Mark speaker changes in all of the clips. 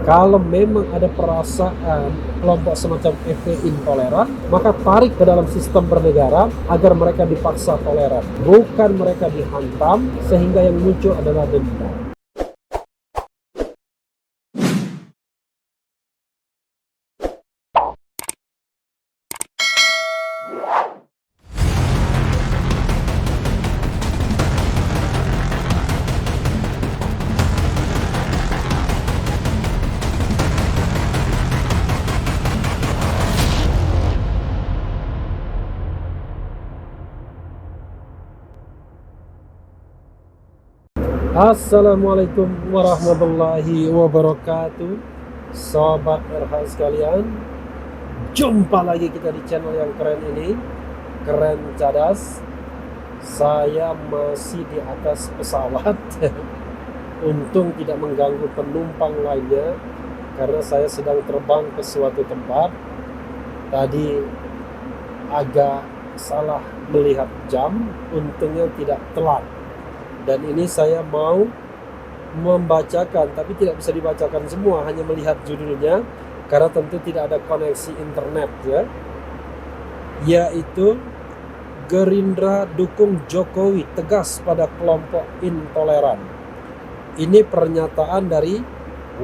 Speaker 1: Kalau memang ada perasaan kelompok semacam FPI intoleran, maka tarik ke dalam sistem bernegara agar mereka dipaksa toleran, bukan mereka dihantam sehingga yang muncul adalah dendam. Assalamualaikum warahmatullahi wabarakatuh, Sobat RH sekalian. Jumpa lagi kita di channel yang keren ini, Keren Cadas. Saya masih di atas pesawat. Untung tidak mengganggu penumpang lainnya, karena saya sedang terbang ke suatu tempat. Tadi agak salah melihat jam, untungnya tidak telat. Dan ini saya mau membacakan, tapi tidak bisa dibacakan semua, hanya melihat judulnya, karena tentu tidak ada koneksi internet ya. Yaitu Gerindra dukung Jokowi tegas pada kelompok intoleran. Ini pernyataan dari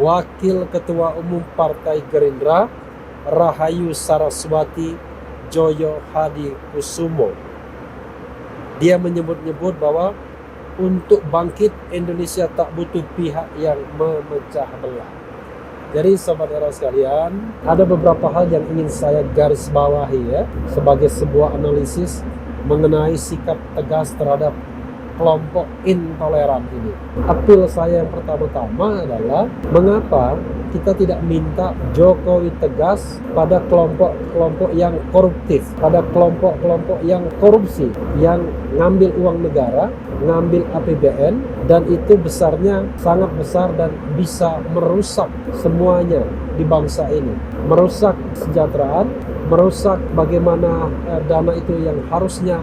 Speaker 1: Wakil Ketua Umum Partai Gerindra, Rahayu Saraswati Joyo Hadi Kusumo. Dia menyebut-nyebut bahwa untuk bangkit, Indonesia tak butuh pihak yang memecah belah. Jadi Sobat Era sekalian, ada beberapa hal yang ingin saya garis bawahi ya, sebagai sebuah analisis mengenai sikap tegas terhadap kelompok intoleran ini. Apel saya yang pertama-tama adalah, mengapa kita tidak minta Jokowi tegas pada kelompok-kelompok yang koruptif, pada kelompok-kelompok yang korupsi, yang ngambil uang negara, ngambil APBN, dan itu besarnya sangat besar dan bisa merusak semuanya di bangsa ini, merusak kesejahteraan, merusak bagaimana dana itu yang harusnya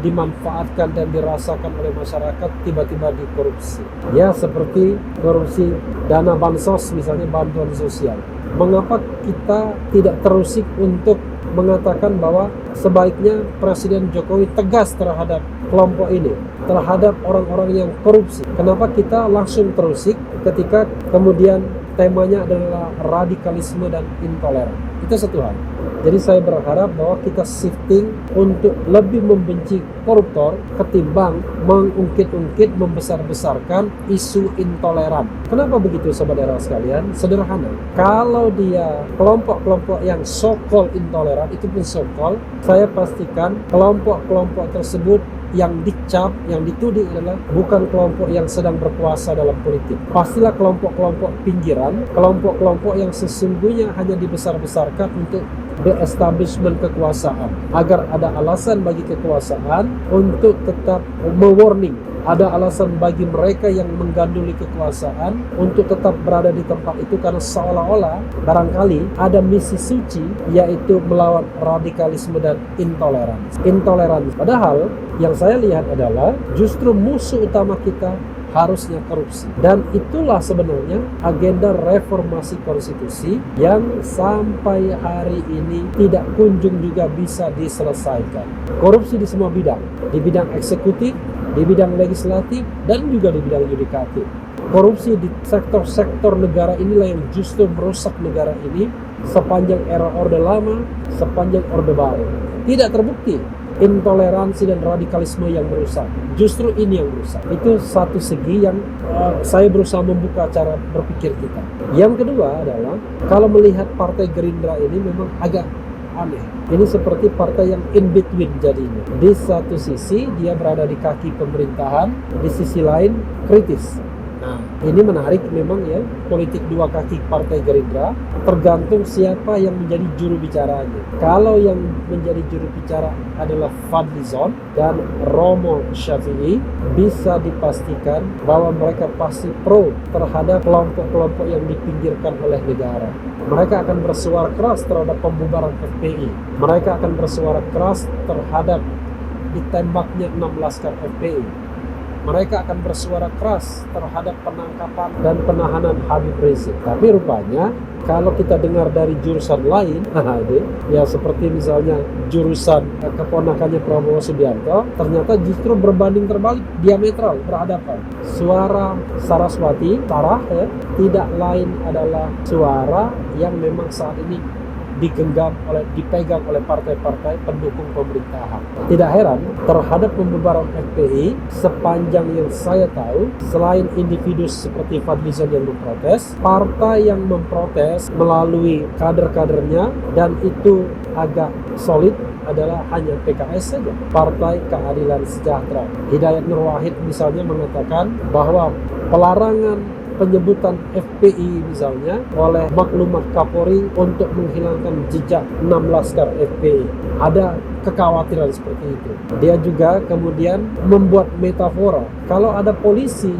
Speaker 1: dimanfaatkan dan dirasakan oleh masyarakat tiba-tiba dikorupsi. Ya, seperti korupsi dana bansos, misalnya bantuan sosial. Mengapa kita tidak terusik untuk mengatakan bahwa sebaiknya Presiden Jokowi tegas terhadap kelompok ini, terhadap orang-orang yang korupsi? Kenapa kita langsung terusik ketika kemudian temanya adalah radikalisme dan intoleran? Itu satu hal. Jadi saya berharap bahwa kita shifting untuk lebih membenci koruptor ketimbang mengungkit-ungkit, membesar-besarkan isu intoleran. Kenapa begitu Sobat Era sekalian? Sederhana. Kalau dia kelompok-kelompok yang so-called intoleran, itu pun so-called, saya pastikan kelompok-kelompok tersebut yang dicap, yang dituding adalah bukan kelompok yang sedang berkuasa dalam politik. Pastilah kelompok-kelompok pinggiran, kelompok-kelompok yang sesungguhnya hanya dibesar-besarkan untuk the establishment kekuasaan, agar ada alasan bagi kekuasaan untuk tetap mewarning, ada alasan bagi mereka yang mengganduli kekuasaan untuk tetap berada di tempat itu, karena seolah-olah barangkali ada misi suci, yaitu melawan radikalisme dan intoleransi. Padahal yang saya lihat adalah justru musuh utama kita harusnya korupsi. Dan itulah sebenarnya agenda reformasi konstitusi yang sampai hari ini tidak kunjung juga bisa diselesaikan. Korupsi di semua bidang, di bidang eksekutif, di bidang legislatif, dan juga di bidang yudikatif. Korupsi di sektor-sektor negara inilah yang justru merusak negara ini sepanjang era Orde Lama, sepanjang Orde Baru. Tidak terbukti intoleransi dan radikalisme yang merusak, justru ini yang merusak. Itu satu segi yang saya berusaha membuka cara berpikir kita. Yang kedua adalah, kalau melihat Partai Gerindra ini memang agak aneh. Ini seperti partai yang in between jadinya. Di satu sisi dia berada di kaki pemerintahan, di sisi lain kritis. Nah, ini menarik memang ya, politik dua kaki Partai Gerindra, tergantung siapa yang menjadi juru bicaranya. Kalau yang menjadi juru bicara adalah Fadlizon dan Romo Syafi'i, bisa dipastikan bahwa mereka pasti pro terhadap kelompok-kelompok yang dipinggirkan oleh negara. Mereka akan bersuara keras terhadap pembubaran FPI. Mereka akan bersuara keras terhadap ditembaknya 6 laskar FPI. mereka akan bersuara keras terhadap penangkapan dan penahanan Habib Rizik. Tapi rupanya kalau kita dengar dari jurusan lain, ya seperti misalnya jurusan keponakannya Prabowo Subianto, ternyata justru berbanding terbalik, diametral, berhadapan. Suara Saraswati, Sarah ya, tidak lain adalah suara yang memang saat ini dipegang oleh partai-partai pendukung pemerintahan. Tidak heran terhadap pembubaran FPI, sepanjang yang saya tahu, selain individu seperti Fadlizon yang memprotes, partai yang memprotes melalui kader-kadernya dan itu agak solid adalah hanya PKS saja, Partai Keadilan Sejahtera. Hidayat Nur Wahid misalnya mengatakan bahwa pelarangan penyebutan FPI misalnya oleh maklumat Kapolri untuk menghilangkan jejak 6 laskar FPI. Ada kekhawatiran seperti itu. Dia juga kemudian membuat metafora. Kalau ada polisi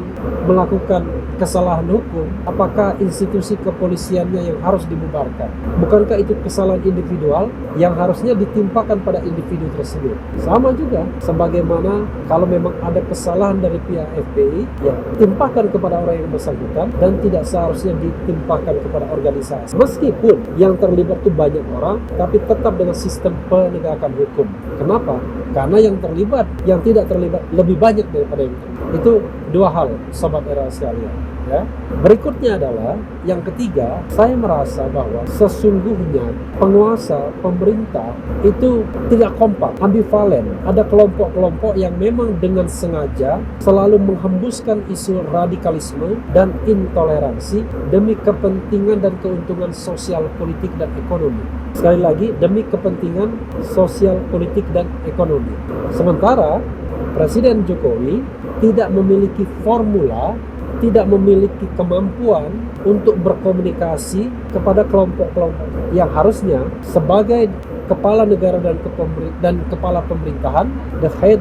Speaker 1: melakukan kesalahan hukum, apakah institusi kepolisiannya yang harus dibubarkan? Bukankah itu kesalahan individual yang harusnya ditimpakan pada individu tersebut? Sama juga, sebagaimana kalau memang ada kesalahan dari pihak FPI, ya timpakan kepada orang yang bersangkutan dan tidak seharusnya ditimpakan kepada organisasi. Meskipun yang terlibat itu banyak orang, tapi tetap dengan sistem penegakan hukum. Kenapa? Karena yang terlibat, yang tidak terlibat lebih banyak daripada yang terlibat. Itu dua hal, sobat era sekalian. Ya. Berikutnya adalah yang ketiga, saya merasa bahwa sesungguhnya penguasa pemerintah itu tidak kompak, ambivalen. Ada kelompok-kelompok yang memang dengan sengaja selalu menghembuskan isu radikalisme dan intoleransi demi kepentingan dan keuntungan sosial, politik, dan ekonomi. Sekali lagi, demi kepentingan sosial, politik, dan ekonomi. Sementara Presiden Jokowi tidak memiliki formula, tidak memiliki kemampuan untuk berkomunikasi kepada kelompok-kelompok yang harusnya sebagai kepala negara dan kepala pemerintahan, the head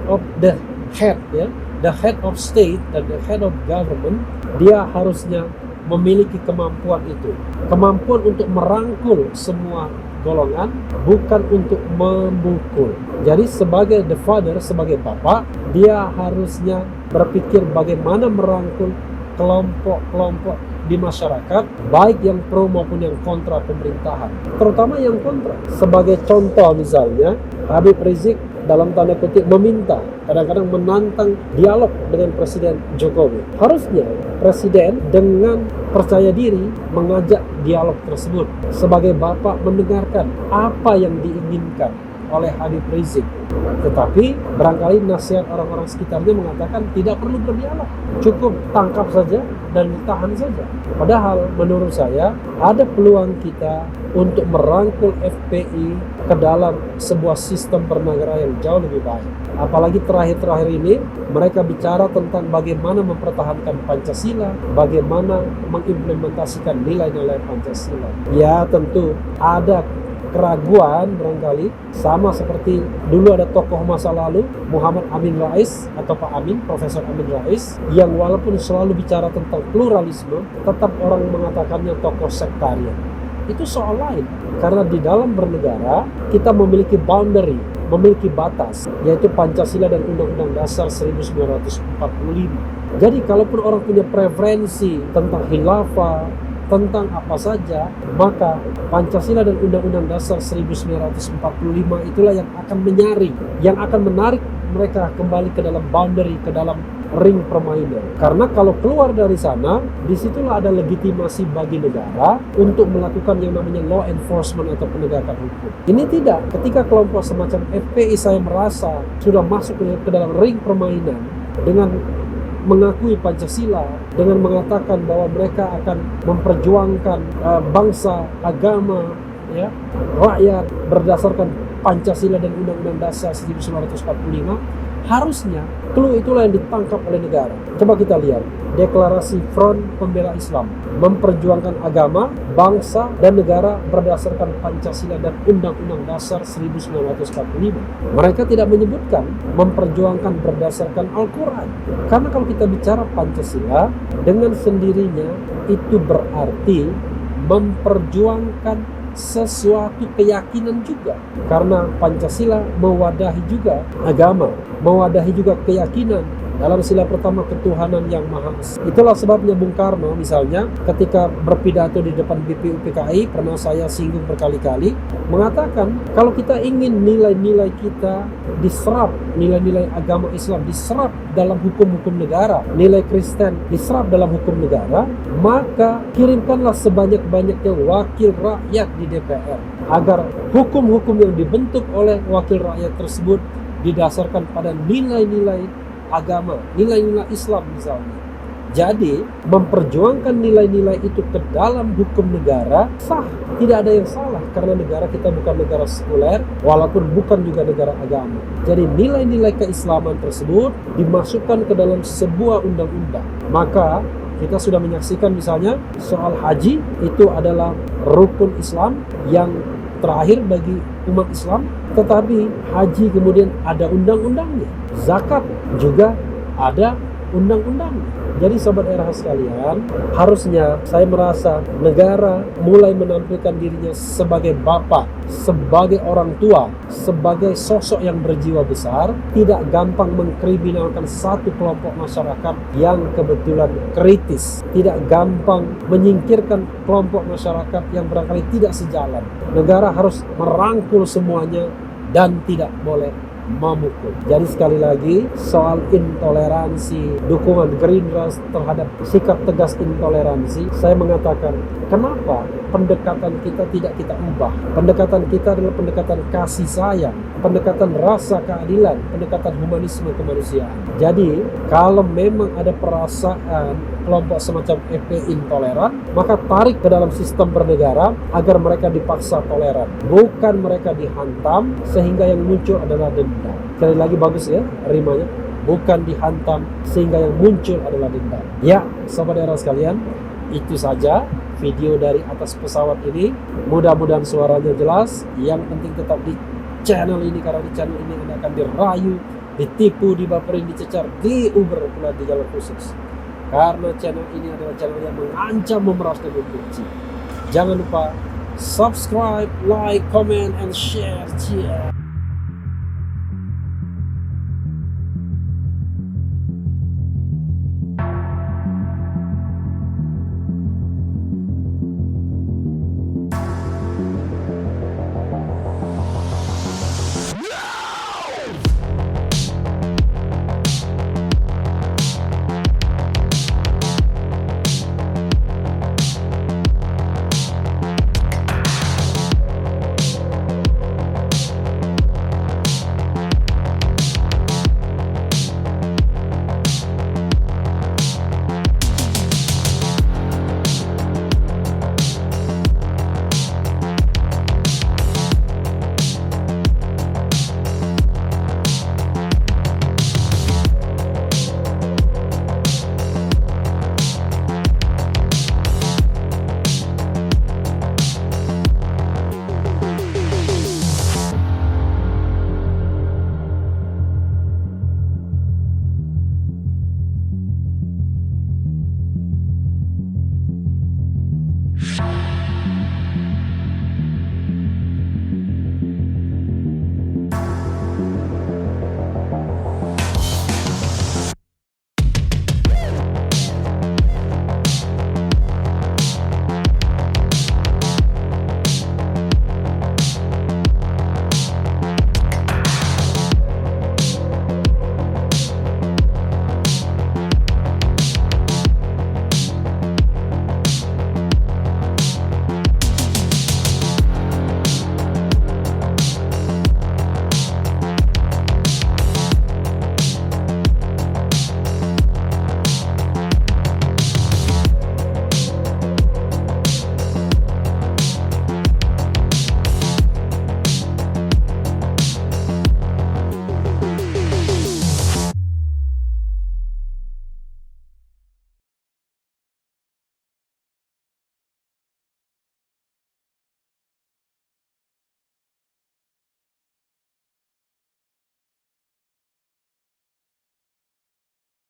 Speaker 1: of state dan the head of government, dia harusnya memiliki kemampuan itu, kemampuan untuk merangkul semua golongan, bukan untuk membungkul. Jadi sebagai the father, sebagai bapak, dia harusnya berpikir bagaimana merangkul kelompok-kelompok di masyarakat, baik yang pro maupun yang kontra pemerintahan, terutama yang kontra. Sebagai contoh misalnya, Habib Rizik dalam tanda kutip meminta, kadang-kadang menantang dialog dengan Presiden Jokowi. Harusnya Presiden dengan percaya diri mengajak dialog tersebut. Sebagai bapak mendengarkan apa yang diinginkan oleh Habib Rizik. Tetapi barangkali nasihat orang-orang sekitarnya mengatakan tidak perlu berdialog, cukup tangkap saja dan ditahan saja. Padahal menurut saya ada peluang kita untuk merangkul FPI ke dalam sebuah sistem bernegara yang jauh lebih baik. Apalagi terakhir-terakhir ini mereka bicara tentang bagaimana mempertahankan Pancasila, bagaimana mengimplementasikan nilai-nilai Pancasila. Ya tentu ada keraguan barangkali, sama seperti dulu ada tokoh masa lalu Muhammad Amin Rais atau Pak Amin, Profesor Amin Rais, yang walaupun selalu bicara tentang pluralisme, tetap orang mengatakannya tokoh sektarian. Itu soal lain, karena di dalam bernegara kita memiliki boundary, memiliki batas, yaitu Pancasila dan Undang-Undang Dasar 1945. Jadi kalaupun orang punya preferensi tentang khilafah, tentang apa saja, maka Pancasila dan Undang-Undang Dasar 1945 itulah yang akan menyaring, yang akan menarik mereka kembali ke dalam boundary, ke dalam ring permainan. Karena kalau keluar dari sana, disitulah ada legitimasi bagi negara untuk melakukan yang namanya law enforcement atau penegakan hukum. Ini tidak. Ketika kelompok semacam FPI saya merasa sudah masuk ke dalam ring permainan dengan mengakui Pancasila, dengan mengatakan bahwa mereka akan memperjuangkan bangsa, agama, ya, rakyat berdasarkan Pancasila dan Undang-Undang Dasar 1945, harusnya clue itulah yang ditangkap oleh negara. Coba kita lihat deklarasi Front Pembela Islam, memperjuangkan agama, bangsa, dan negara berdasarkan Pancasila dan Undang-Undang Dasar 1945. Mereka tidak menyebutkan memperjuangkan berdasarkan Al-Quran. Karena kalau kita bicara Pancasila, dengan sendirinya itu berarti memperjuangkan sesuatu keyakinan juga, karena Pancasila mewadahi juga agama, mewadahi juga keyakinan, dalam sila pertama ketuhanan yang Maha Esa. Itulah sebabnya Bung Karno misalnya ketika berpidato di depan BPUPKI, pernah saya singgung berkali-kali, mengatakan kalau kita ingin nilai-nilai kita diserap, nilai-nilai agama Islam diserap dalam hukum-hukum negara, nilai Kristen diserap dalam hukum negara, maka kirimkanlah sebanyak-banyaknya wakil rakyat di DPR agar hukum-hukum yang dibentuk oleh wakil rakyat tersebut didasarkan pada nilai-nilai agama, nilai-nilai Islam misalnya. Jadi, memperjuangkan nilai-nilai itu ke dalam hukum negara sah, tidak ada yang salah karena negara kita bukan negara sekuler, walaupun bukan juga negara agama. Jadi, nilai-nilai keislaman tersebut dimasukkan ke dalam sebuah undang-undang. Maka, kita sudah menyaksikan misalnya soal haji, itu adalah rukun Islam yang terakhir bagi umat Islam, tetapi haji kemudian ada undang-undangnya. Zakat juga ada undang-undangnya. Jadi sobat RH sekalian, harusnya saya merasa negara mulai menampilkan dirinya sebagai bapak, sebagai orang tua, sebagai sosok yang berjiwa besar, tidak gampang mengkriminalkan satu kelompok masyarakat yang kebetulan kritis, tidak gampang menyingkirkan kelompok masyarakat yang barangkali tidak sejalan. Negara harus merangkul semuanya dan tidak boleh memukul. Jadi sekali lagi soal intoleransi, dukungan Gerindra terhadap sikap tegas intoleransi, saya mengatakan kenapa pendekatan kita tidak kita ubah. Pendekatan kita adalah pendekatan kasih sayang, pendekatan rasa keadilan, pendekatan humanisme kemanusiaan. Jadi kalau memang ada perasaan kelompok semacam FPI intoleran, maka tarik ke dalam sistem bernegara agar mereka dipaksa toleran, bukan mereka dihantam sehingga yang muncul adalah dendam. Sekali lagi bagus ya rimanya, bukan dihantam sehingga yang muncul adalah dendam. Ya, sobat era sekalian, itu saja video dari atas pesawat ini. Mudah-mudahan suaranya jelas. Yang penting tetap di channel ini, karena di channel ini Anda akan dirayu, ditipu, dibaperin, dicecar, diuber pula di jalur khusus. Karena channel ini adalah channel yang mengancam, memeras, dan membenci. Jangan lupa subscribe, like, comment, and share.